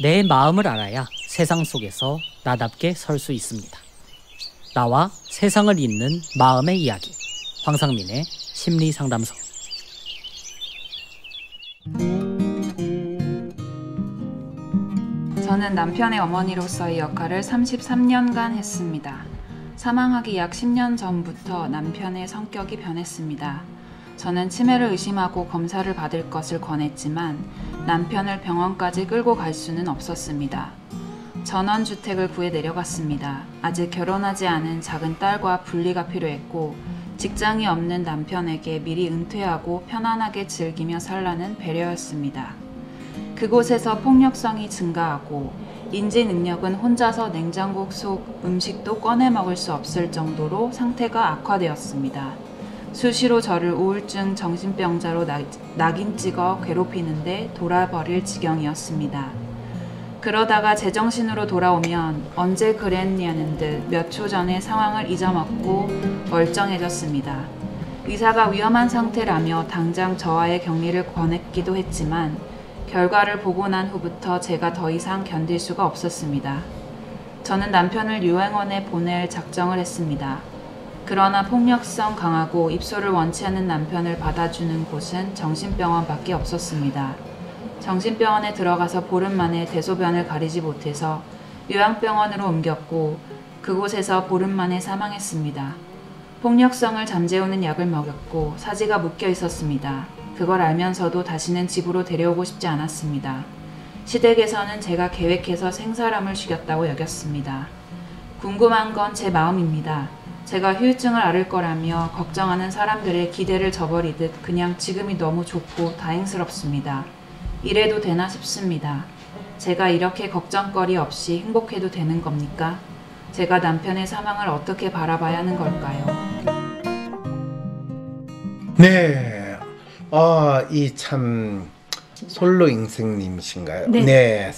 내 마음을 알아야 세상 속에서 나답게 설 수 있습니다. 나와 세상을 잇는 마음의 이야기. 황상민의 심리상담소. 저는 남편의 어머니로서의 역할을 33년간 했습니다. 사망하기 약 10년 전부터 남편의 성격이 변했습니다. 저는 치매를 의심하고 검사를 받을 것을 권했지만 남편을 병원까지 끌고 갈 수는 없었습니다. 전원주택을 구해 내려갔습니다. 아직 결혼하지 않은 작은 딸과 분리가 필요했고 직장이 없는 남편에게 미리 은퇴하고 편안하게 즐기며 살라는 배려였습니다. 그곳에서 폭력성이 증가하고 인지 능력은 혼자서 냉장고 속 음식도 꺼내 먹을 수 없을 정도로 상태가 악화되었습니다. 수시로 저를 우울증 정신병자로 낙인 찍어 괴롭히는데 돌아버릴 지경이었습니다. 그러다가 제정신으로 돌아오면 언제 그랬냐는 듯 몇 초 전의 상황을 잊어먹고 멀쩡해졌습니다. 의사가 위험한 상태라며 당장 저와의 격리를 권했기도 했지만 결과를 보고 난 후부터 제가 더 이상 견딜 수가 없었습니다. 저는 남편을 요양원에 보낼 작정을 했습니다. 그러나 폭력성 강하고 입소를 원치 않는 남편을 받아주는 곳은 정신병원밖에 없었습니다. 정신병원에 들어가서 보름 만에 대소변을 가리지 못해서 요양병원으로 옮겼고 그곳에서 보름 만에 사망했습니다. 폭력성을 잠재우는 약을 먹였고 사지가 묶여 있었습니다. 그걸 알면서도 다시는 집으로 데려오고 싶지 않았습니다. 시댁에서는 제가 계획해서 생사람을 죽였다고 여겼습니다. 궁금한 건 제 마음입니다. 제가 후유증을 앓을 거라며 걱정하는 사람들의 기대를 저버리듯 그냥 지금이 너무 좋고 다행스럽습니다. 이래도 되나 싶습니다. 제가 이렇게 걱정거리 없이 행복해도 되는 겁니까? 제가 남편의 사망을 어떻게 바라봐야 하는 걸까요? 네. 이 참 솔로 인생님이신가요? 네. 네.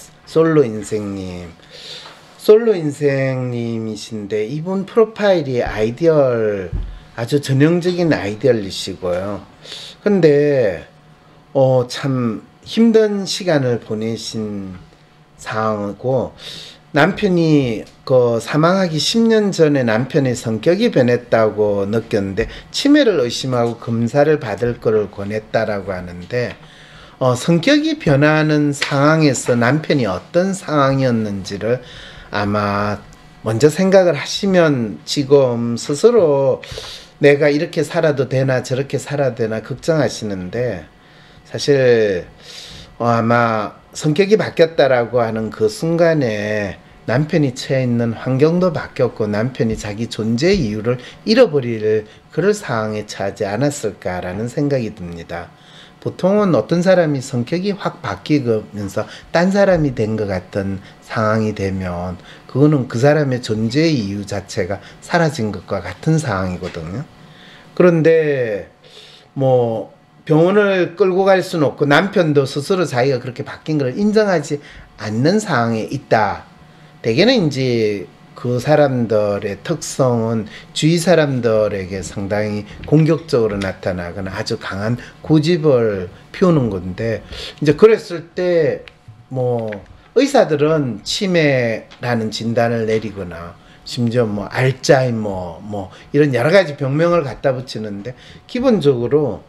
솔로 인생님이신데 이분 프로파일이 아이디얼, 아주 전형적인 아이디얼이시고요. 근데 참 힘든 시간을 보내신 상황이고, 남편이 사망하기 10년 전에 남편의 성격이 변했다고 느꼈는데 치매를 의심하고 검사를 받을 것을 권했다라고 하는데, 성격이 변하는 상황에서 남편이 어떤 상황이었는지를 아마 먼저 생각을 하시면 지금 스스로 내가 이렇게 살아도 되나 저렇게 살아도 되나 걱정하시는데, 사실 아마 성격이 바뀌었다라고 하는 그 순간에 남편이 처해 있는 환경도 바뀌었고 남편이 자기 존재 이유를 잃어버릴 그럴 상황에 처하지 않았을까라는 생각이 듭니다. 보통은 어떤 사람이 성격이 확 바뀌면서 딴 사람이 된 것 같은 상황이 되면 그거는 그 사람의 존재 이유 자체가 사라진 것과 같은 상황이거든요. 그런데 병원을 끌고 갈 수는 없고 남편도 스스로 자기가 그렇게 바뀐 걸 인정하지 않는 상황에 있다. 대개는 이제 그 사람들의 특성은 주위 사람들에게 상당히 공격적으로 나타나거나 아주 강한 고집을 피우는 건데, 이제 그랬을 때 의사들은 치매라는 진단을 내리거나 심지어 알츠하이머 이런 여러 가지 병명을 갖다 붙이는데, 기본적으로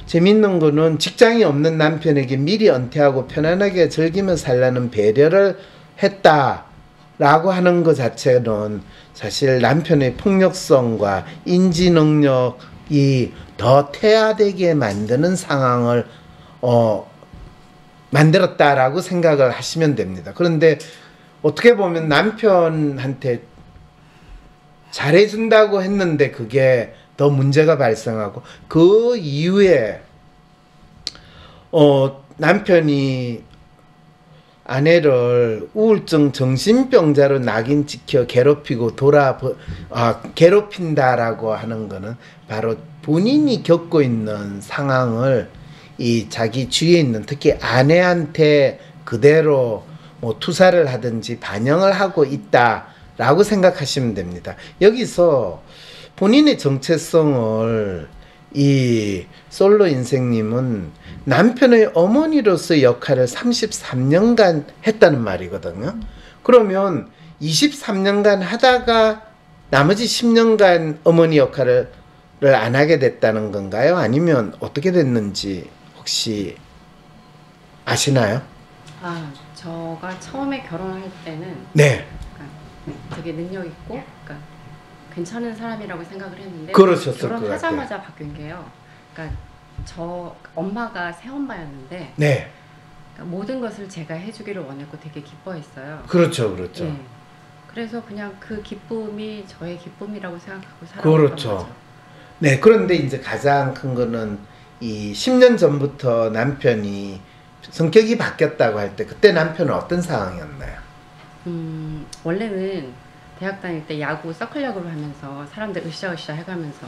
재밌는 거는 직장이 없는 남편에게 미리 은퇴하고 편안하게 즐기며 살라는 배려를 했다라고 하는 것 자체는 사실 남편의 폭력성과 인지 능력이 더 퇴화되게 만드는 상황을 만들었다라고 생각을 하시면 됩니다. 그런데 어떻게 보면 남편한테 잘해준다고 했는데 그게 더 문제가 발생하고, 그 이후에 남편이 아내를 우울증 정신병자로 낙인 찍혀 괴롭히고 괴롭힌다라고 하는 거는 바로 본인이 겪고 있는 상황을 이 자기 주위에 있는 특히 아내한테 그대로 투사를 하든지 반영을 하고 있다라고 생각하시면 됩니다. 여기서 본인의 정체성을 이 솔로 인생님은 남편의 어머니로서의 역할을 33년간 했다는 말이거든요. 그러면 23년간 하다가 나머지 10년간 어머니 역할을 안 하게 됐다는 건가요? 아니면 어떻게 됐는지 혹시 아시나요? 저가 처음에 결혼할 때는 네. 그러니까 되게 능력 있고 그러니까 괜찮은 사람이라고 생각을 했는데 그러셨을 것 결혼하자마자 바뀐 게요. 그러니까 저 엄마가 새엄마였는데 네. 그러니까 모든 것을 제가 해주기를 원했고 되게 기뻐했어요. 그렇죠, 그렇죠. 네. 그래서 그냥 그 기쁨이 저의 기쁨이라고 생각하고 살았던 그렇죠. 거죠. 네, 그런데 이제 가장 큰 거는 이 10년 전부터 남편이 성격이 바뀌었다고 할 때 그때 남편은 어떤 상황이었나요? 원래는 대학 다닐 때 야구 서클 야구를 하면서 사람들 으쌰으쌰 해가면서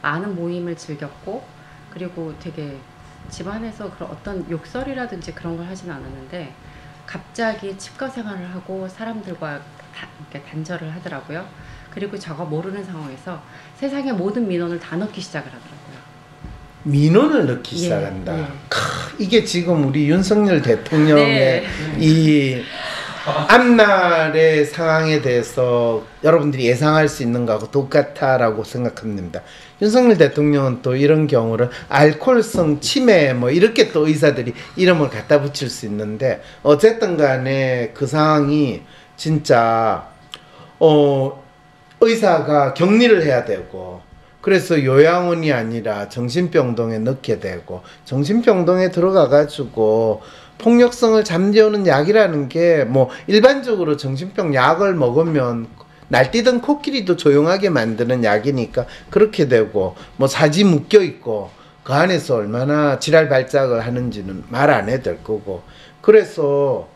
많은 모임을 즐겼고 그리고 되게 집안에서 그런 어떤 욕설이라든지 그런 걸 하진 않았는데 갑자기 치과 생활을 하고 사람들과 이렇게 단절을 하더라고요. 그리고 저가 모르는 상황에서 세상의 모든 민원을 다 넣기 시작을 하더라고요. 민원을 넣기 시작한다. 이게 지금 우리 윤석열 대통령의 이 앞날의 상황에 대해서 여러분들이 예상할 수 있는 거하고 똑같다라고 생각합니다. 윤석열 대통령은 또 이런 경우를 알코올성 치매 뭐 이렇게 또 의사들이 이름을 갖다 붙일 수 있는데 어쨌든 간에 그 상황이 진짜 의사가 격리를 해야 되고 그래서 요양원이 아니라 정신병동에 넣게 되고 정신병동에 들어가 가지고 폭력성을 잠재우는 약이라는 게 뭐 일반적으로 정신병 약을 먹으면 날뛰던 코끼리도 조용하게 만드는 약이니까 그렇게 되고 뭐 사지 묶여 있고 그 안에서 얼마나 지랄 발작을 하는지는 말 안 해도 될 거고 그래서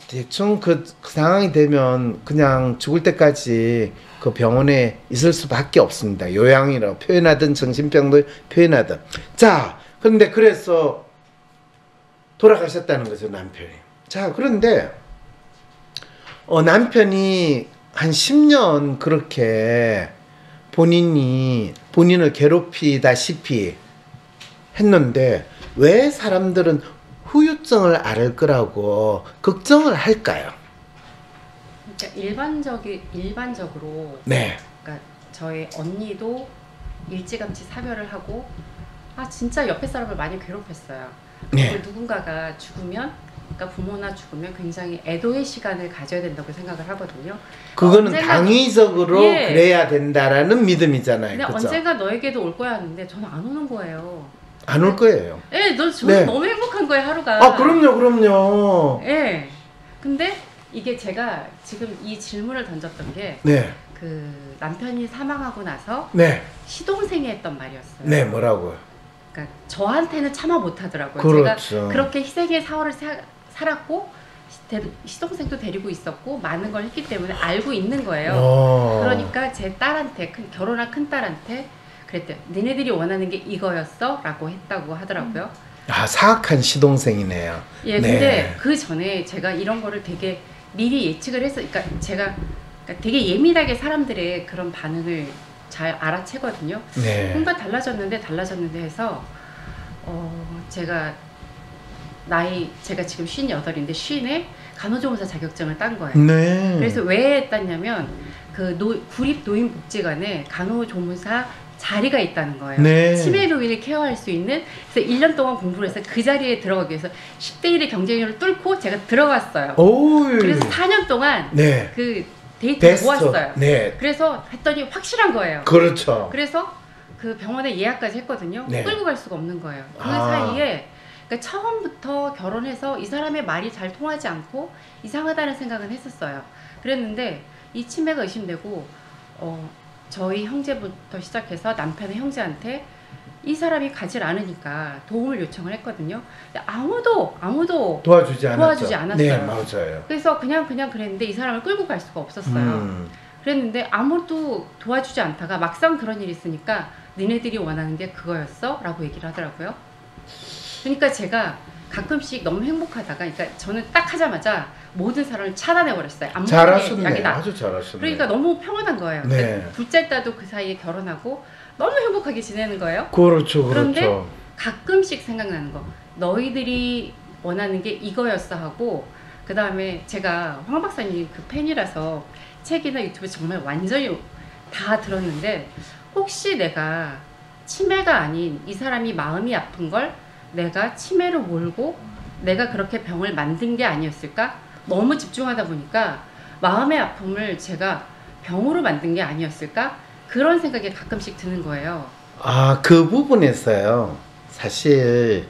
대충 그 상황이 되면 그냥 죽을 때까지 그 병원에 있을 수밖에 없습니다. 요양이라고 표현하든 정신병도 표현하든. 자, 그런데 그래서 돌아가셨다는 거죠, 남편이. 자, 그런데 남편이 한 10년 그렇게 본인을 괴롭히다시피 했는데 왜 사람들은 후유증을 앓을 거라고 걱정을 할까요? 그러니까 일반적으로 네. 그러니까 저희 언니도 일찌감치 사별을 하고 진짜 옆에 사람을 많이 괴롭혔어요. 네. 누군가가 죽으면 그러니까 부모나 죽으면 굉장히 애도의 시간을 가져야 된다고 생각을 하거든요. 그거는 당위적으로 그래야 된다라는 믿음이잖아요. 근데 그쵸? 언젠가 너에게도 올 거야 하는데 저는 안 오는 거예요. 안 올 거예요. 저는 너무 행복한 거예요, 하루가. 그럼요. 네. 근데 이게 제가 지금 이 질문을 던졌던 게 그 남편이 사망하고 나서 시동생이 했던 말이었어요. 네, 뭐라고요? 그러니까 저한테는 참아 못하더라고요. 그렇죠. 제가 그렇게 희생의 사활을 살았고 시동생도 데리고 있었고 많은 걸 했기 때문에 알고 있는 거예요. 그러니까 제 딸한테 결혼한 큰딸한테 그랬대요. 니네들이 원하는 게 이거였어? 라고 했다고 하더라고요. 사악한 시동생이네요. 예, 근데 그 전에 제가 이런 거를 되게 미리 예측을 해서 그러니까 제가 되게 예민하게 사람들의 그런 반응을 잘 알아채거든요. 뭔가 달라졌는데 해서 제가 지금 58인데 50에 간호조무사 자격증을 딴 거예요. 그래서 왜 땄냐면 그 구립노인복지관에 간호조무사 자리가 있다는 거예요. 치매 노인을 케어할 수 있는. 그래서 1년 동안 공부를 해서 그 자리에 들어가기 위해서 10대 1의 경쟁률을 뚫고 제가 들어갔어요. 그래서 4년 동안 그 데이터를 모았어요. 그래서 했더니 확실한 거예요. 그렇죠. 그래서 그 병원에 예약까지 했거든요. 끌고 갈 수가 없는 거예요. 그 사이에 그러니까 처음부터 결혼해서 이 사람의 말이 잘 통하지 않고 이상하다는 생각은 했었어요. 그랬는데 이 치매가 의심되고 저희 형제부터 시작해서 남편의 형제한테 이 사람이 가질 않으니까 도움을 요청을 했거든요. 근데 아무도 도와주지 않았어요. 네, 맞아요. 그래서 그냥 그랬는데 이 사람을 끌고 갈 수가 없었어요. 그랬는데 아무도 도와주지 않다가 막상 그런 일이 있으니까 니네들이 원하는 게 그거였어? 라고 얘기를 하더라고요. 그러니까 제가 가끔씩 너무 행복하다가 그러니까 저는 딱 하자마자 모든 사람을 차단해버렸어요. 잘하셨네. 아주 잘하셨네. 그러니까 너무 평온한 거예요. 그러니까 둘째 딸도 그 사이에 결혼하고 너무 행복하게 지내는 거예요. 그렇죠. 그런데 가끔씩 생각나는 거. 너희들이 원하는 게 이거였어 하고, 그 다음에 제가 황 박사님 그 팬이라서 책이나 유튜브 정말 완전히 다 들었는데, 혹시 내가 치매가 아닌 이 사람이 마음이 아픈 걸 내가 치매로 몰고 내가 그렇게 병을 만든 게 아니었을까? 너무 집중하다 보니까 마음의 아픔을 제가 병으로 만든 게 아니었을까? 그런 생각이 가끔씩 드는 거예요. 아, 그 부분에서요. 사실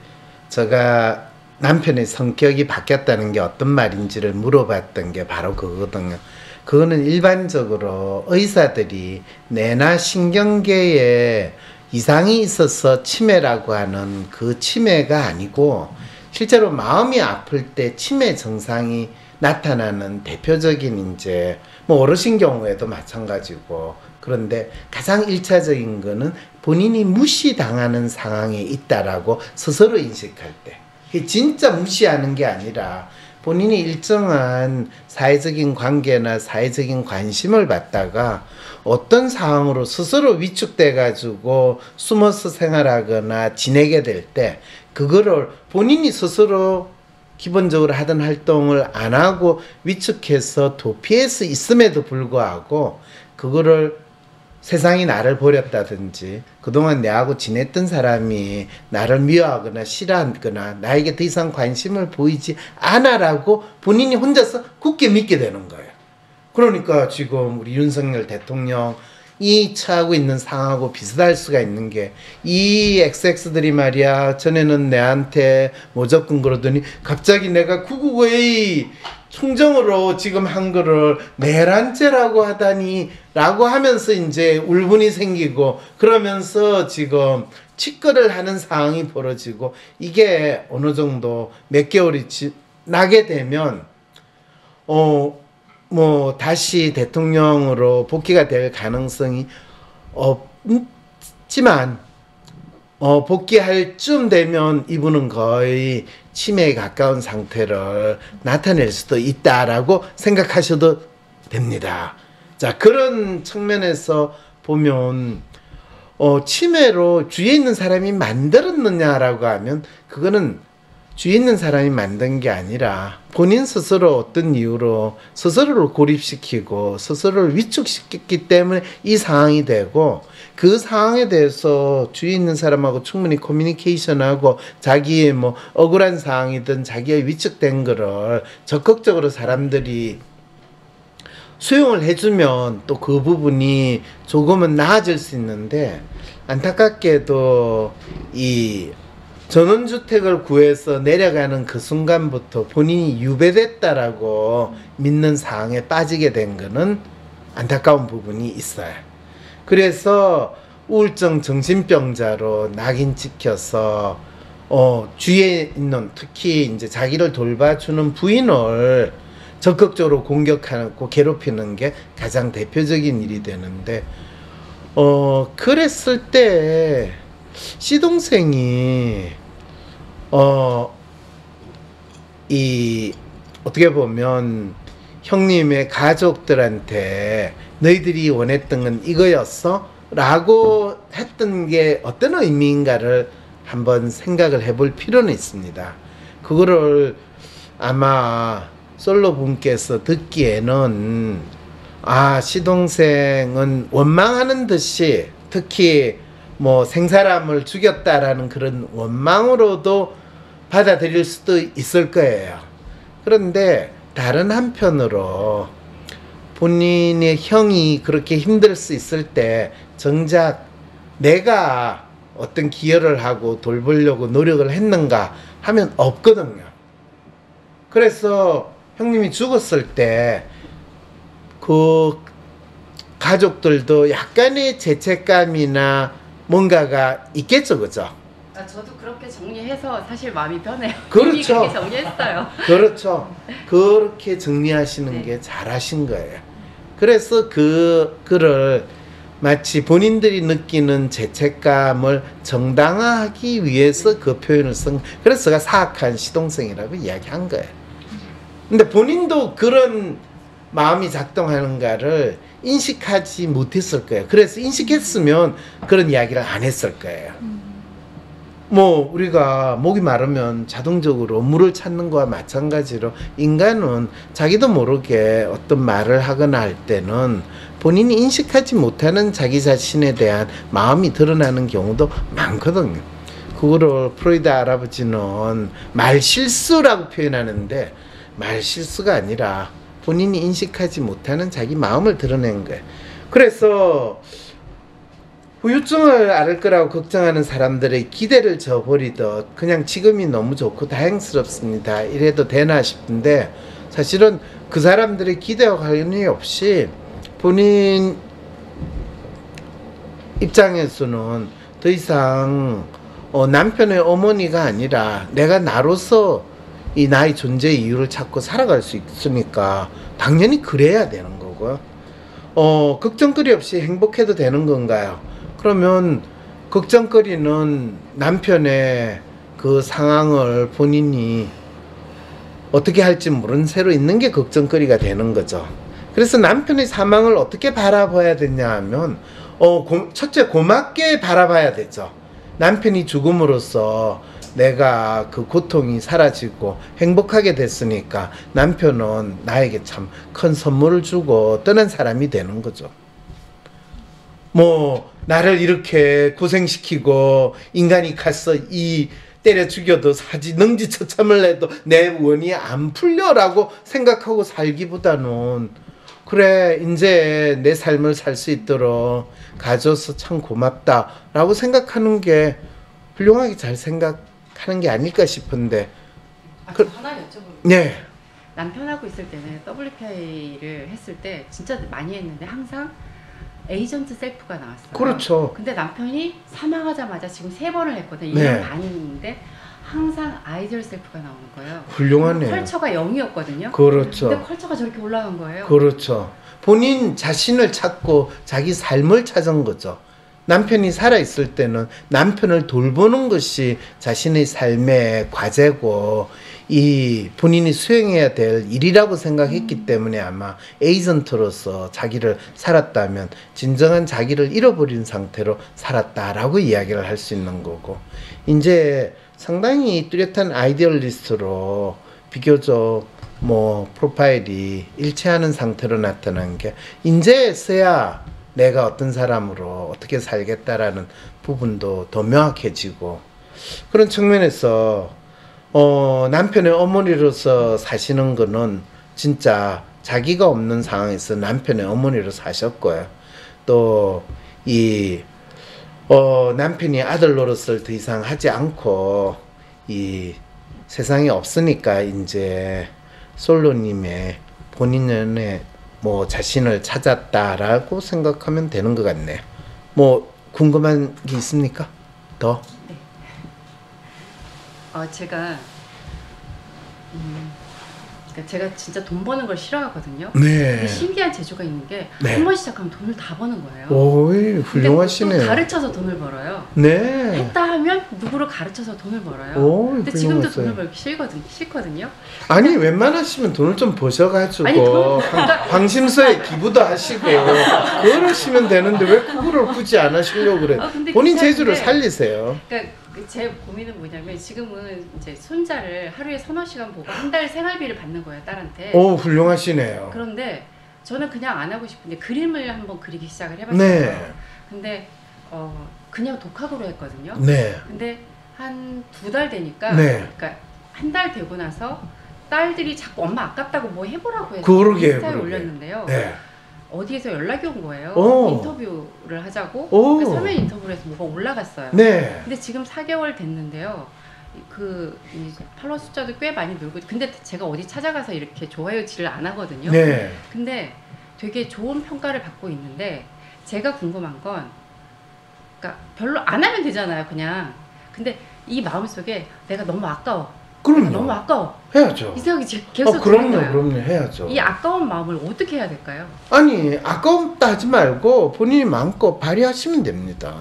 제가 남편의 성격이 바뀌었다는 게 어떤 말인지를 물어봤던 게 바로 그거거든요. 그거는 일반적으로 의사들이 뇌나 신경계에 이상이 있어서 치매라고 하는 그 치매가 아니고, 실제로 마음이 아플 때 치매 증상이 나타나는 대표적인 이제 뭐 어르신 경우에도 마찬가지고, 그런데 가장 일차적인 거는 본인이 무시당하는 상황에 있다라고 스스로 인식할 때, 그게 진짜 무시하는 게 아니라 본인이 일정한 사회적인 관계나 사회적인 관심을 받다가 어떤 상황으로 스스로 위축돼 가지고 숨어서 생활하거나 지내게 될 때, 그거를 본인이 스스로 기본적으로 하던 활동을 안 하고 위축해서 도피해서 있음에도 불구하고, 그거를 세상이 나를 버렸다든지 그동안 내하고 지냈던 사람이 나를 미워하거나 싫어하거나 나에게 더 이상 관심을 보이지 않아라고 본인이 혼자서 굳게 믿게 되는 거예요. 그러니까 지금 우리 윤석열 대통령이 처하고 있는 상황하고 비슷할 수가 있는 게, 이 XX들이 말이야 전에는 내한테 무조건 그러더니 갑자기 내가 999A 총정으로 지금 한 거를 내란죄라고 하다니 라고 하면서 이제 울분이 생기고, 그러면서 지금 치과를 하는 상황이 벌어지고, 이게 어느 정도 몇 개월이 지나게 되면 뭐 다시 대통령으로 복귀가 될 가능성이 없지만, 복귀할 쯤 되면 이분은 거의 치매에 가까운 상태를 나타낼 수도 있다라고 생각하셔도 됩니다. 자, 그런 측면에서 보면 치매로 주위에 있는 사람이 만들었느냐라고 하면, 그거는 주위에 있는 사람이 만든 게 아니라 본인 스스로 어떤 이유로 스스로를 고립시키고 스스로를 위축시켰기 때문에 이 상황이 되고, 그 상황에 대해서 주위에 있는 사람하고 충분히 커뮤니케이션하고 자기의 뭐 억울한 상황이든 자기의 위축된 거를 적극적으로 사람들이 수용을 해주면 또 그 부분이 조금은 나아질 수 있는데, 안타깝게도 이 전원주택을 구해서 내려가는 그 순간부터 본인이 유배됐다라고 믿는 상황에 빠지게 된 거는 안타까운 부분이 있어요. 그래서 우울증 정신병자로 낙인 찍혀서 주위에 있는, 특히 이제 자기를 돌봐주는 부인을 적극적으로 공격하고 괴롭히는 게 가장 대표적인 일이 되는데, 그랬을 때 시동생이 어떻게 보면 형님의 가족들한테 너희들이 원했던 건 이거였어? 라고 했던 게 어떤 의미인가를 한번 생각을 해볼 필요는 있습니다. 그거를 아마 솔로 분께서 듣기에는, 아, 시동생은 원망하는 듯이, 특히 뭐 생사람을 죽였다라는 그런 원망으로도 받아들일 수도 있을 거예요. 그런데 다른 한편으로 본인의 형이 그렇게 힘들 수 있을 때 정작 내가 어떤 기여를 하고 돌보려고 노력을 했는가 하면 없거든요. 그래서 형님이 죽었을 때 그 가족들도 약간의 죄책감이나 뭔가가 있겠죠, 그죠? 저도 그렇게 정리해서 사실 마음이 편해요. 그렇죠. 그렇게 정리했어요. 그렇죠. 그렇게 정리하시는 게 잘하신 거예요. 그래서 그를 마치 본인들이 느끼는 죄책감을 정당화하기 위해서 그 표현을 쓴, 그래서 제가 사악한 시동생이라고 이야기한 거예요. 근데 본인도 그런 마음이 작동하는가를 인식하지 못했을 거예요. 그래서 인식했으면 그런 이야기를 안 했을 거예요. 뭐 우리가 목이 마르면 자동적으로 물을 찾는 거와 마찬가지로 인간은 자기도 모르게 어떤 말을 하거나 할 때는 본인이 인식하지 못하는 자기 자신에 대한 마음이 드러나는 경우도 많거든요. 그거를 프로이드 할아버지는 말실수라고 표현하는데 말실수가 아니라 본인이 인식하지 못하는 자기 마음을 드러낸 거예요. 그래서 후유증을 앓을 거라고 걱정하는 사람들의 기대를 저버리듯 그냥 지금이 너무 좋고 다행스럽습니다 이래도 되나 싶은데, 사실은 그 사람들의 기대와 관련이 없이 본인 입장에서는 더 이상 남편의 어머니가 아니라 내가 나로서 이 나의 존재의 이유를 찾고 살아갈 수 있으니까 당연히 그래야 되는 거고요. 걱정거리 없이 행복해도 되는 건가요? 그러면 걱정거리는 남편의 그 상황을 본인이 어떻게 할지 모르는 채로 있는 게 걱정거리가 되는 거죠. 그래서 남편의 사망을 어떻게 바라봐야 되냐 하면 첫째 고맙게 바라봐야 되죠. 남편이 죽음으로써 내가 그 고통이 사라지고 행복하게 됐으니까 남편은 나에게 참 큰 선물을 주고 떠난 사람이 되는 거죠. 뭐 나를 이렇게 고생시키고 인간이 가서 이 때려 죽여도 사지 능지처참을 해도 내 원이 안 풀려라고 생각하고 살기보다는 그래 이제 내 삶을 살 수 있도록 가져서 참 고맙다라고 생각하는 게 훌륭하게 잘 생각하는 게 아닐까 싶은데. 저 하나 여쭤볼게요. 네. 남편하고 있을 때는 WPI를 했을 때 진짜 많이 했는데 항상 에이전트 셀프가 나왔어요. 그렇죠. 근데 남편이 사망하자마자 지금 3번을 했거든요. 네. 2년 반인데 항상 아이디얼 셀프가 나오는 거예요. 훌륭하네요. 컬처가 0이었거든요. 그렇죠. 근데 컬처가 저렇게 올라간 거예요. 그렇죠. 본인 자신을 찾고 자기 삶을 찾은 거죠. 남편이 살아있을 때는 남편을 돌보는 것이 자신의 삶의 과제고 이 본인이 수행해야 될 일이라고 생각했기 때문에 아마 에이전트로서 자기를 살았다면 진정한 자기를 잃어버린 상태로 살았다라고 이야기를 할 수 있는 거고, 이제 상당히 뚜렷한 아이디얼리스트로 비교적 뭐 프로파일이 일치하는 상태로 나타난 게 이제서야 내가 어떤 사람으로 어떻게 살겠다라는 부분도 더 명확해지고, 그런 측면에서 남편의 어머니로서 사시는 거는 진짜 자기가 없는 상황에서 남편의 어머니로 사셨고요. 또 이 남편이 아들 노릇을 더 이상 하지 않고 이 세상에 없으니까 이제 솔로님의 본인의 뭐 자신을 찾았다라고 생각하면 되는 것 같네요. 뭐 궁금한 게 있습니까? 더? 네. 제가 그러니까 제가 진짜 돈 버는 걸 싫어하거든요. 네. 근데 신기한 재주가 있는 게 네. 한 번 시작하면 돈을 다 버는 거예요. 오이, 훌륭하시네요. 또 가르쳐서 돈을 벌어요. 네. 했다 하면 누구를 가르쳐서 돈을 벌어요. 오, 근데 지금도 훌륭하세요. 돈을 벌기 싫거든요. 아니 웬만하시면 돈을 좀 버셔가지고 아니, 방심서에 기부도 하시고 그러시면 되는데 왜 그거를 굳이 안 하시려고 그래. 근데 본인 괜찮은데, 재주를 살리세요. 그러니까 제 고민은 뭐냐면 지금은 이제 손자를 하루에 3-4시간 보고 한 달 생활비를 받는 거예요, 딸한테. 오, 훌륭하시네요. 그런데 저는 그냥 안 하고 싶은데 그림을 한번 그리기 시작을 해봤어요. 네. 근데 그냥 독학으로 했거든요. 네. 근데 한 2달 되니까, 네. 그러니까 한 달 되고 나서 딸들이 자꾸 엄마 아깝다고 뭐 해보라고 해서 그러게요, 인스타에 그러게. 올렸는데요. 네. 어디에서 연락이 온 거예요. 오. 인터뷰를 하자고. 오. 그래서 서면 인터뷰를 해서 뭐가 올라갔어요. 네. 근데 지금 4개월 됐는데요. 이 팔로워 숫자도 꽤 많이 늘고, 근데 제가 어디 찾아가서 이렇게 좋아요질을 안 하거든요. 네. 근데 되게 좋은 평가를 받고 있는데 제가 궁금한 건, 그러니까 별로 안 하면 되잖아요, 그냥. 근데 이 마음속에 내가 너무 아까워. 그럼요. 너무 아까워. 해야죠. 이 생각이 계속 드는 그럼요, 거예요. 그럼요, 해야죠. 이 아까운 마음을 어떻게 해야 될까요? 아니 아까웠다 하지 말고 본인이 마음껏 발휘하시면 됩니다.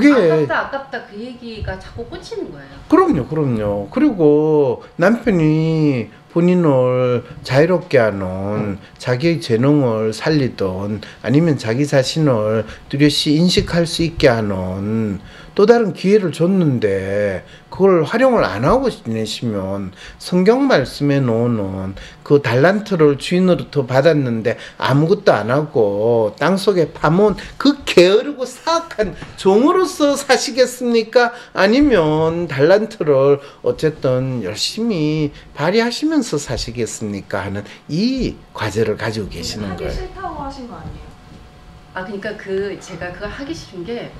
그게 아깝다 그 얘기가 자꾸 꽂히는 거예요. 그럼요. 그리고 남편이 본인을 자유롭게 하는 자기의 재능을 살리던 아니면 자기 자신을 뚜렷이 인식할 수 있게 하는 또 다른 기회를 줬는데 그걸 활용을 안 하고 지내시면 성경 말씀에 놓는 그 달란트를 주인으로부터 받았는데 아무것도 안 하고 땅속에 파면 그 게으르고 사악한 종으로서 사시겠습니까? 아니면 달란트를 어쨌든 열심히 발휘하시면서 사시겠습니까? 하는 이 과제를 가지고 계시는 거예요. 하기 싫다고 하신 거 아니에요? 그러니까 제가 그걸 하기 싫은 게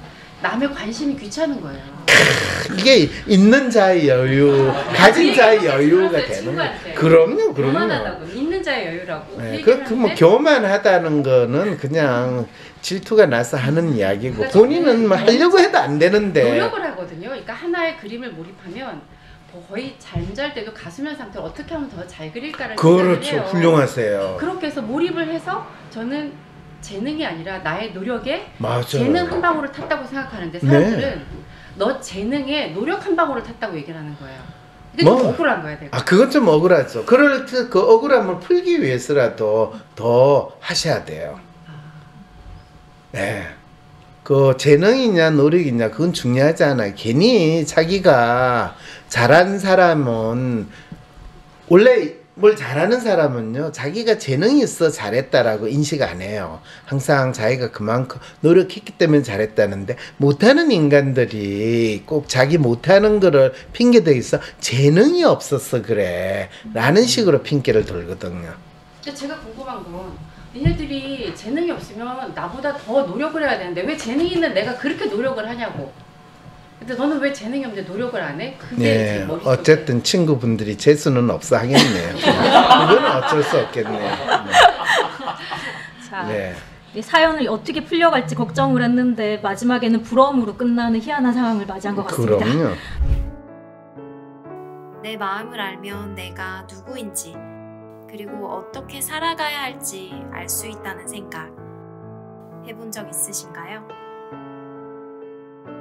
남의 관심이 귀찮은 거예요. 이게 있는 자의 여유, 가진 자의 여유가 되는 거예요. 그럼요. 교만하다고, 있는 자의 여유라고. 네, 뭐 교만하다는 거는 그냥 질투가 나서 하는 이야기고 그러니까 본인은 뭐 하려고 해도 안 되는데 노력을 하거든요. 그러니까 하나의 그림을 몰입하면 거의 잠잘때도 가수면 상태로 어떻게 하면 더 잘 그릴까를 그렇죠. 생각을 해요. 훌륭하세요. 그렇게 해서 몰입을 해서 저는 재능이 아니라 나의 노력에 맞아요. 재능 한 방울을 탔다고 생각하는데 사람들은 너 재능에 노력 한 방울을 탔다고 얘기를 하는 거예요. 이게 좀 억울한 거야, 내가. 그건 좀 억울하죠. 그럴 때 그 억울함을 풀기 위해서라도 더 하셔야 돼요. 네. 그 재능이냐 노력이냐 그건 중요하지 않아요. 괜히 자기가 잘하는 사람은 원래 뭘 잘하는 사람은요 자기가 재능이 있어 잘했다라고 인식 안 해요. 항상 자기가 그만큼 노력했기 때문에 잘했다는데 못하는 인간들이 꼭 자기 못하는 거를 핑계대고 있어 재능이 없었어 그래 라는 식으로 핑계를 돌거든요. 근데 제가 궁금한 건 니네들이 재능이 없으면 나보다 더 노력을 해야 되는데 왜 재능이 있는 내가 그렇게 노력을 하냐고. 근데 너는 왜 재능이 없는데 노력을 안 해? 그게 네, 어쨌든 친구분들이 재수는 없어 하겠네요. 그건 어쩔 수 없겠네요. 네. 자, 이 사연을 어떻게 풀려갈지 걱정을 했는데 마지막에는 부러움으로 끝나는 희한한 상황을 맞이한 것 같습니다. 그럼요. 내 마음을 알면 내가 누구인지 그리고 어떻게 살아가야 할지 알 수 있다는 생각 해본 적 있으신가요?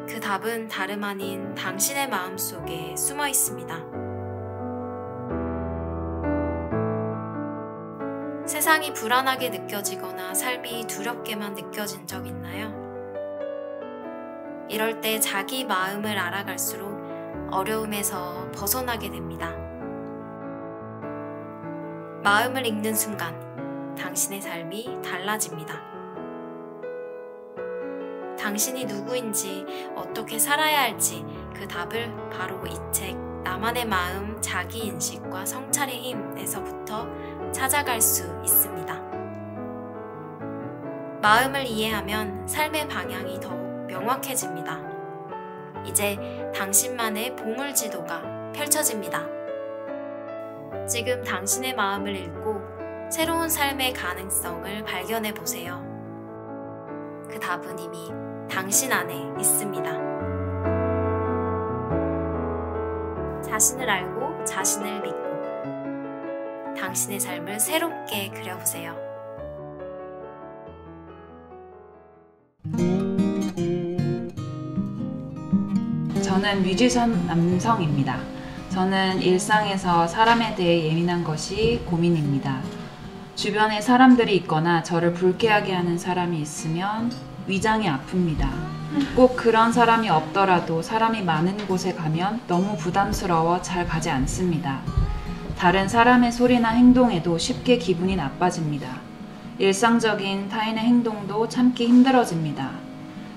그 답은 다름 아닌 당신의 마음속에 숨어 있습니다. 세상이 불안하게 느껴지거나 삶이 두렵게만 느껴진 적 있나요? 이럴 때 자기 마음을 알아갈수록 어려움에서 벗어나게 됩니다. 마음을 읽는 순간 당신의 삶이 달라집니다. 당신이 누구인지 어떻게 살아야 할지 그 답을 바로 이 책 나만의 마음 자기인식과 성찰의 힘에서부터 찾아갈 수 있습니다. 마음을 이해하면 삶의 방향이 더욱 명확해집니다. 이제 당신만의 보물지도가 펼쳐집니다. 지금 당신의 마음을 읽고 새로운 삶의 가능성을 발견해 보세요. 그 답은 이미 당신 안에 있습니다. 자신을 알고 자신을 믿고 당신의 삶을 새롭게 그려보세요. 저는 뮤지션 남성입니다. 저는 일상에서 사람에 대해 예민한 것이 고민입니다. 주변에 사람들이 있거나 저를 불쾌하게 하는 사람이 있으면 위장이 아픕니다. 꼭 그런 사람이 없더라도 사람이 많은 곳에 가면 너무 부담스러워 잘 가지 않습니다. 다른 사람의 소리나 행동에도 쉽게 기분이 나빠집니다. 일상적인 타인의 행동도 참기 힘들어집니다.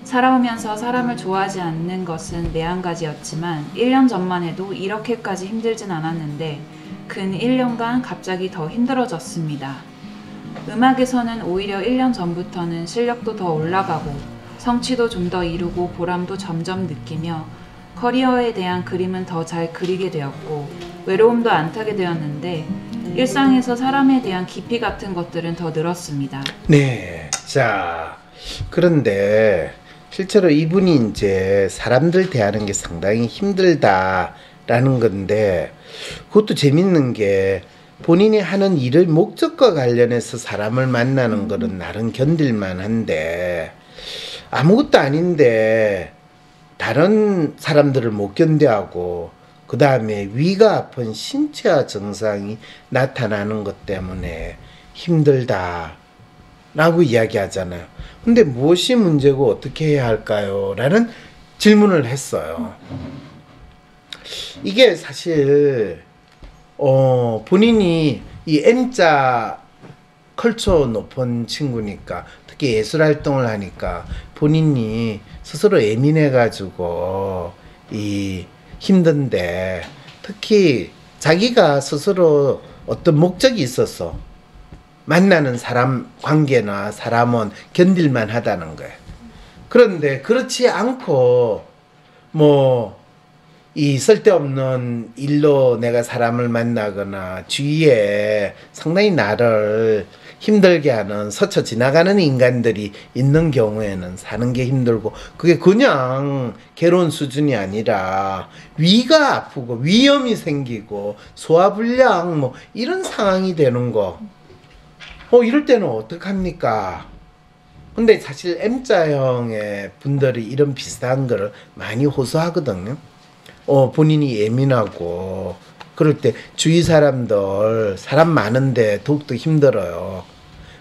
살아오면서 사람을 좋아하지 않는 것은 매한가지였지만 1년 전만 해도 이렇게까지 힘들진 않았는데 근 1년간 갑자기 더 힘들어졌습니다. 음악에서는 오히려 1년 전부터는 실력도 더 올라가고 성취도 좀 더 이루고 보람도 점점 느끼며 커리어에 대한 그림은 더 잘 그리게 되었고 외로움도 안 타게 되었는데 일상에서 사람에 대한 깊이 같은 것들은 더 늘었습니다. 네. 자, 그런데 실제로 이분이 이제 사람들 대하는 게 상당히 힘들다라는 건데 그것도 재밌는 게 본인이 하는 일의 목적과 관련해서 사람을 만나는 거는 나름 견딜만 한데 아무것도 아닌데 다른 사람들을 못 견뎌하고 그 다음에 위가 아픈 신체화 증상이 나타나는 것 때문에 힘들다 라고 이야기하잖아요. 근데 무엇이 문제고 어떻게 해야 할까요? 라는 질문을 했어요. 이게 사실 본인이 이 M자 컬처 높은 친구니까, 특히 예술활동을 하니까 본인이 스스로 예민해가지고 힘든데, 특히 자기가 스스로 어떤 목적이 있어서 만나는 사람 관계나 사람은 견딜만 하다는 거예요. 그런데 그렇지 않고 이 쓸데없는 일로 내가 사람을 만나거나 주위에 상당히 나를 힘들게 하는 스쳐 지나가는 인간들이 있는 경우에는 사는 게 힘들고, 그게 그냥 괴로운 수준이 아니라 위가 아프고 위염이 생기고 소화불량 이런 상황이 되는 거. 이럴 때는 어떡합니까? 근데 사실 M자형의 분들이 이런 비슷한 거를 많이 호소하거든요. 본인이 예민하고 그럴 때 주위 사람들, 사람 많은데 더욱더 힘들어요.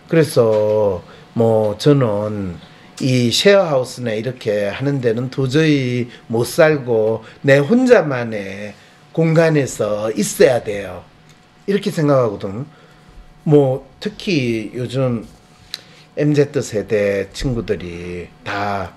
그래서 저는 이 쉐어하우스나 이렇게 하는 데는 도저히 못 살고 내 혼자만의 공간에서 있어야 돼요. 이렇게 생각하거든요. 특히 요즘 MZ세대 친구들이 다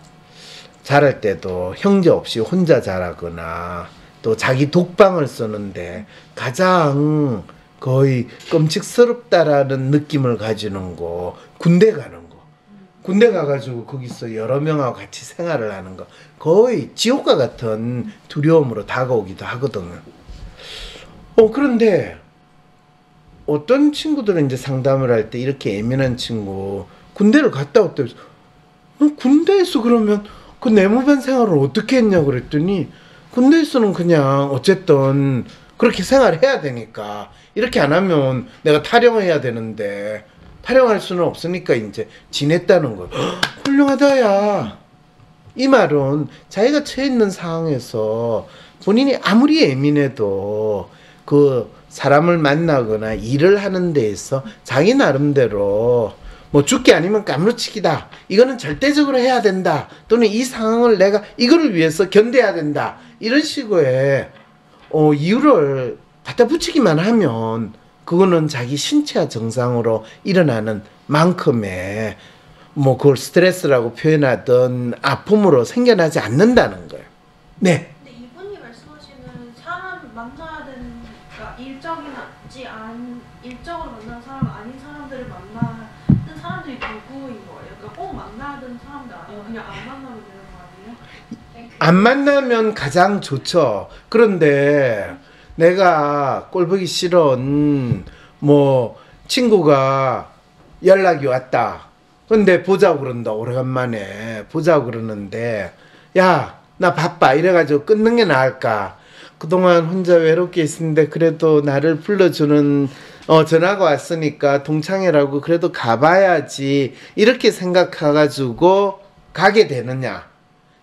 자랄 때도 형제 없이 혼자 자라거나 또 자기 독방을 쓰는데 가장 거의 끔찍스럽다라는 느낌을 가지는 거, 군대 가는 거. 군대 가가지고 거기서 여러 명하고 같이 생활을 하는 거, 거의 지옥과 같은 두려움으로 다가오기도 하거든요. 그런데 어떤 친구들은 이제 상담을 할 때 이렇게 예민한 친구, 군대를 갔다 왔다 해서 군대에서 그러면 그 내무반 생활을 어떻게 했냐고 그랬더니, 군대에서는 그냥 어쨌든 그렇게 생활해야 되니까, 이렇게 안 하면 내가 탈영해야 되는데 탈영할 수는 없으니까 이제 지냈다는 거예요. 훌륭하다 야. 이 말은 자기가 처해 있는 상황에서 본인이 아무리 예민해도 그 사람을 만나거나 일을 하는 데에서 자기 나름대로 죽기 아니면 까무러치기다, 이거는 절대적으로 해야 된다, 또는 이 상황을 내가 이거를 위해서 견뎌야 된다, 이런 식의 이유를 갖다 붙이기만 하면 그거는 자기 신체화 증상으로 일어나는 만큼의 그걸 스트레스라고 표현하던 아픔으로 생겨나지 않는다는 거예요. 네. 근데 이분이 말씀하시는 사람 만나야 되는, 그러니까 일적으로 만나는 사람 아닌 사람들을 만나는 사람들이 누구인 거예요? 그러니까 꼭 만나야 되는 사람들 아니면 그냥 안 만나면 되는 거 아니에요? 안 만나면 가장 좋죠. 그런데 내가 꼴보기 싫은 친구가 연락이 왔다. 근데 보자고 그런다. 오래간만에 보자고 그러는데, 야, 나 바빠 이래가지고 끊는 게 나을까? 그동안 혼자 외롭게 있었는데 그래도 나를 불러주는 전화가 왔으니까 동창회라고 그래도 가봐야지, 이렇게 생각해가지고 가게 되느냐?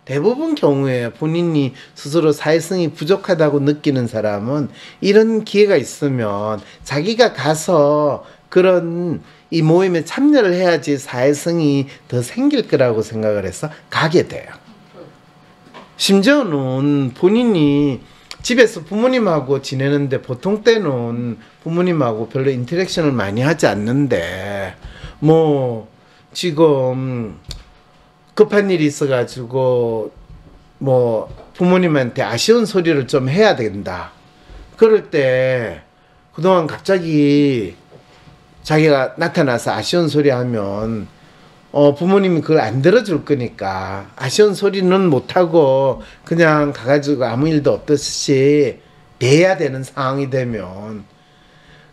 대부분 경우에 본인이 스스로 사회성이 부족하다고 느끼는 사람은 이런 기회가 있으면 자기가 가서 그런 이 모임에 참여를 해야지 사회성이 더 생길 거라고 생각을 해서 가게 돼요. 심지어는 본인이 집에서 부모님하고 지내는데 보통 때는 부모님하고 별로 인터랙션을 많이 하지 않는데 지금 급한 일이 있어가지고 부모님한테 아쉬운 소리를 좀 해야 된다. 그럴 때 그동안 갑자기 자기가 나타나서 아쉬운 소리 하면 부모님이 그걸 안 들어줄 거니까 아쉬운 소리는 못하고 그냥 가가지고 아무 일도 없듯이 대해야 되는 상황이 되면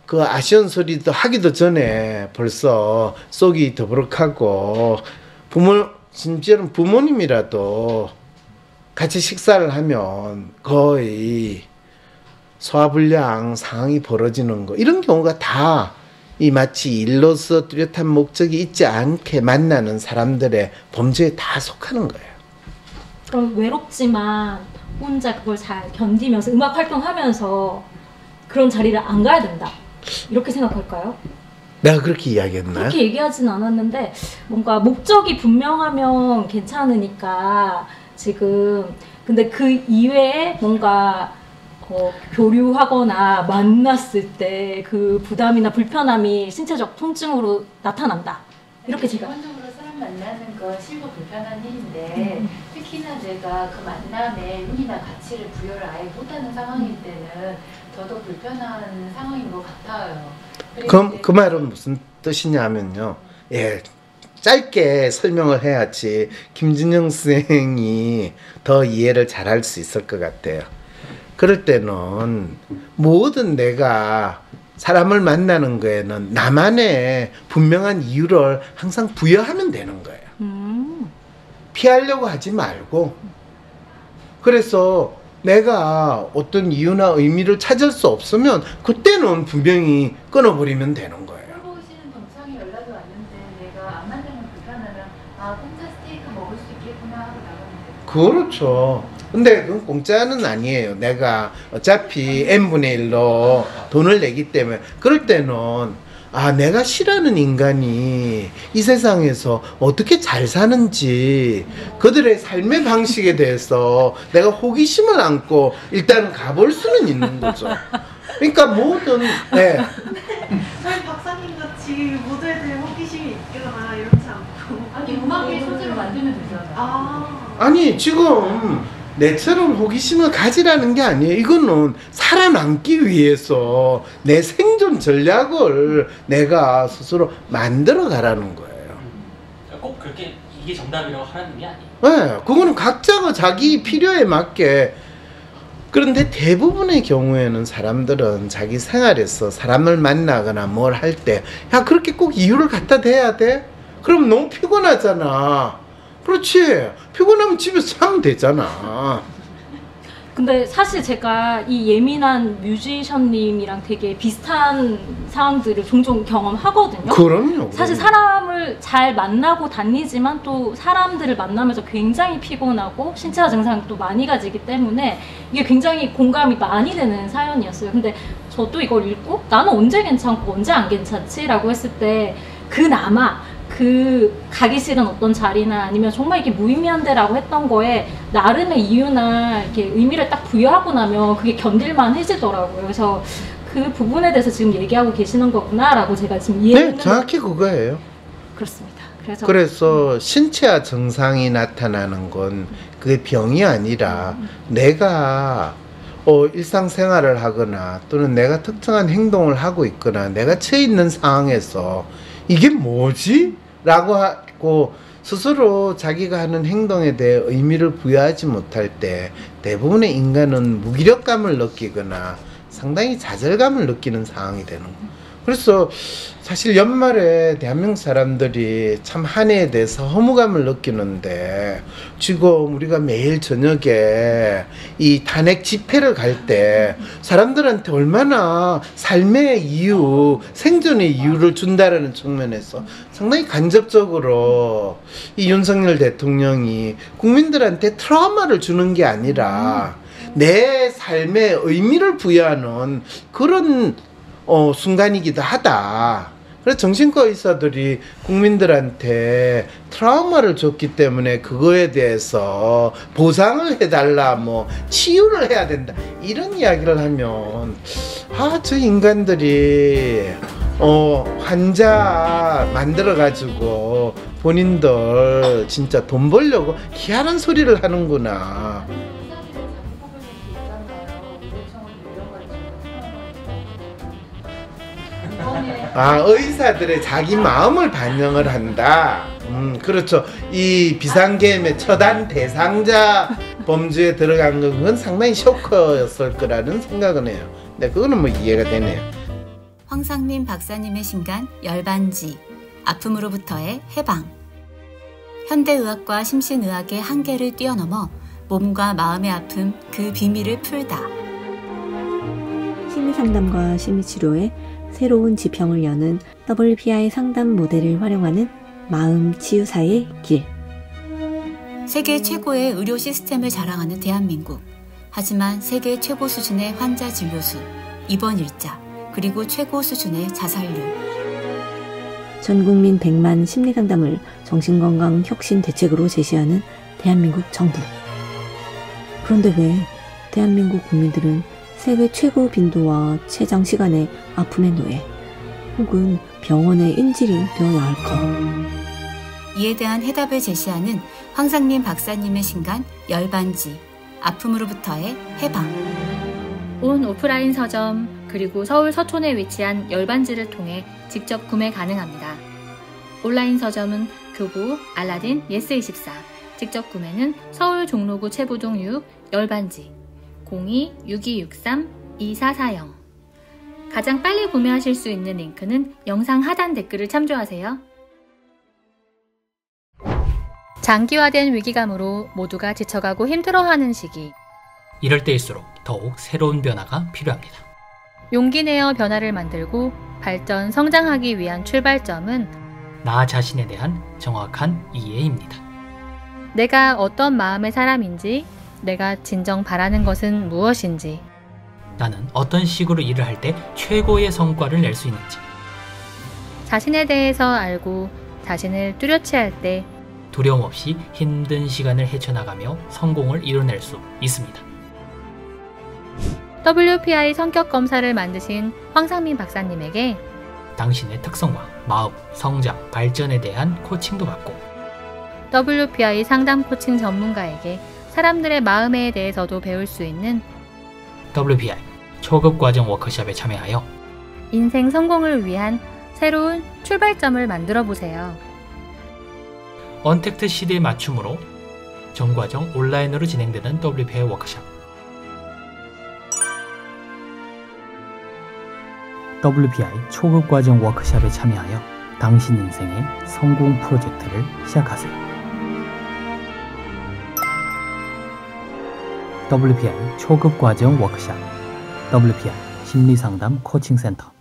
그 아쉬운 소리도 하기도 전에 벌써 속이 더부룩하고 심지어는 부모님이라도 같이 식사를 하면 거의 소화불량 상황이 벌어지는 거, 이런 경우가 다 이 마치 일로서 뚜렷한 목적이 있지 않게 만나는 사람들의 범죄에 다 속하는 거예요. 그럼 외롭지만 혼자 그걸 잘 견디면서 음악 활동하면서 그런 자리를 안 가야 된다. 이렇게 생각할까요? 내가 그렇게 이야기했나? 그렇게 얘기하진 않았는데 뭔가 목적이 분명하면 괜찮으니까 지금 근데 그 이외에 뭔가 교류하거나 만났을 때 그 부담이나 불편함이 신체적 통증으로 나타난다. 이렇게 제가 기본적으로 사람 만나는 건 싫고 불편한 일인데 특히나 내가 그 만남에 의미나 가치를 부여를 아예 못하는 상황일 때는 더더욱 불편한 상황인 것 같아요. 그럼 그 말은 무슨 뜻이냐면요. 예, 짧게 설명을 해야지 김진영 선생이 더 이해를 잘할 수 있을 것 같아요. 그럴 때는 모든 내가 사람을 만나는 거에는 나만의 분명한 이유를 항상 부여하면 되는 거예요. 피하려고 하지 말고. 그래서 내가 어떤 이유나 의미를 찾을 수 없으면 그때는 분명히 끊어버리면 되는 거예요. 물어보시는 동창이 연락이 왔는데 내가 안 만나면 불편하면 아 공짜 스테이크 먹을 수 있겠구나 하고 나가면 돼요. 그렇죠. 근데 그건 공짜는 아니에요. 내가 어차피 n분의 1로 돈을 내기 때문에. 그럴 때는 아, 내가 싫어하는 인간이 이 세상에서 어떻게 잘 사는지 그들의 삶의 방식에 대해서 내가 호기심을 안고 일단 가볼 수는 있는 거죠. 그러니까 모든 네. 저희 박사님 같이 모두에 대해 호기심이 있거나 이렇지 않고 아니 음악의 소재로 만들면 되잖아요. 아니 지금 내처럼 호기심을 가지라는 게 아니에요. 이거는 살아남기 위해서 내 생존 전략을 내가 스스로 만들어 가라는 거예요. 꼭 그렇게 이게 정답이라고 하라는 게 아니에요. 네, 그거는 각자가 자기 필요에 맞게. 그런데 대부분의 경우에는 사람들은 자기 생활에서 사람을 만나거나 뭘 할 때 야, 그렇게 꼭 이유를 갖다 대야 돼? 그럼 너무 피곤하잖아. 그렇지. 피곤하면 집에서 자면 되잖아. 근데 사실 제가 이 예민한 뮤지션님이랑 되게 비슷한 상황들을 종종 경험하거든요. 그럼요. 사실 사람을 잘 만나고 다니지만 또 사람들을 만나면서 굉장히 피곤하고 신체화 증상도 많이 가지기 때문에 이게 굉장히 공감이 많이 되는 사연이었어요. 근데 저도 이걸 읽고 나는 언제 괜찮고 언제 안 괜찮지? 라고 했을 때 그나마 그 가기 싫은 어떤 자리나 아니면 정말 이게 무의미한 데라고 했던 거에 나름의 이유나 이렇게 의미를 딱 부여하고 나면 그게 견딜만 해지더라고요. 그래서 그 부분에 대해서 지금 얘기하고 계시는 거구나 라고 제가 지금 이해했는데 네, 정확히 그거예요. 그렇습니다. 그래서 신체화 증상이 나타나는 건 그게 병이 아니라 내가 일상생활을 하거나 또는 내가 특정한 행동을 하고 있거나 내가 처해 있는 상황에서 이게 뭐지? 라고 하고 스스로 자기가 하는 행동에 대해 의미를 부여하지 못할 때 대부분의 인간은 무기력감을 느끼거나 상당히 좌절감을 느끼는 상황이 되는 거예요. 그래서 사실 연말에 대한민국 사람들이 참 한 해에 대해서 허무감을 느끼는데 지금 우리가 매일 저녁에 이 탄핵 집회를 갈 때 사람들한테 얼마나 삶의 이유, 생존의 이유를 준다라는 측면에서 상당히 간접적으로 이 윤석열 대통령이 국민들한테 트라우마를 주는 게 아니라 내 삶의 의미를 부여하는 그런 순간이기도 하다. 그래서 정신과 의사들이 국민들한테 트라우마를 줬기 때문에 그거에 대해서 보상을 해달라, 뭐 치유를 해야 된다, 이런 이야기를 하면 저 인간들이 환자 만들어 가지고 본인들 진짜 돈 벌려고 희한한 소리를 하는구나. 의사들의 자기 마음을 반영을 한다. 그렇죠. 이 비상계엄의 처단 대상자 범주에 들어간 건 그건 상당히 쇼크였을 거라는 생각은 해요. 근데 그거는 뭐 이해가 되네요. 황상민 박사님의 신간 열반지, 아픔으로부터의 해방. 현대의학과 심신의학의 한계를 뛰어넘어 몸과 마음의 아픔 그 비밀을 풀다. 심리상담과 심리치료에 새로운 지평을 여는 WPI 상담 모델을 활용하는 마음 치유사의 길. 세계 최고의 의료 시스템을 자랑하는 대한민국. 하지만 세계 최고 수준의 환자 진료수, 입원 일자, 그리고 최고 수준의 자살률. 전국민 100만 심리상담을 정신건강 혁신 대책으로 제시하는 대한민국 정부. 그런데 왜 대한민국 국민들은 세계 최고 빈도와 최장 시간의 아픔의 노예, 혹은 병원의 인질이 되어야 할까? 이에 대한 해답을 제시하는 황상민 박사님의 신간 열반지, 아픔으로부터의 해방. 온 오프라인 서점 그리고 서울 서촌에 위치한 열반지를 통해 직접 구매 가능합니다. 온라인 서점은 교보, 알라딘, 예스24, 직접 구매는 서울 종로구 채부동 6 열반지 02-6263-2440. 가장 빨리 구매하실 수 있는 링크는 영상 하단 댓글을 참조하세요. 장기화된 위기감으로 모두가 지쳐가고 힘들어하는 시기. 이럴 때일수록 더욱 새로운 변화가 필요합니다. 용기 내어 변화를 만들고 발전, 성장하기 위한 출발점은 나 자신에 대한 정확한 이해입니다. 내가 어떤 마음의 사람인지, 내가 진정 바라는 것은 무엇인지, 나는 어떤 식으로 일을 할 때 최고의 성과를 낼 수 있는지, 자신에 대해서 알고 자신을 뚜렷이 할 때 두려움 없이 힘든 시간을 헤쳐나가며 성공을 이뤄낼 수 있습니다. WPI 성격 검사를 만드신 황상민 박사님에게 당신의 특성과 마음, 성장, 발전에 대한 코칭도 받고 WPI 상담 코칭 전문가에게 사람들의 마음에 대해서도 배울 수 있는 WPI 초급 과정 워크숍에 참여하여 인생 성공을 위한 새로운 출발점을 만들어 보세요. 언택트 시대에 맞춤으로 전 과정 온라인으로 진행되는 WPI 워크숍. WPI 초급 과정 워크숍에 참여하여 당신 인생의 성공 프로젝트를 시작하세요. WPI 초급 과정 워크숍, WPI 심리상담 코칭센터.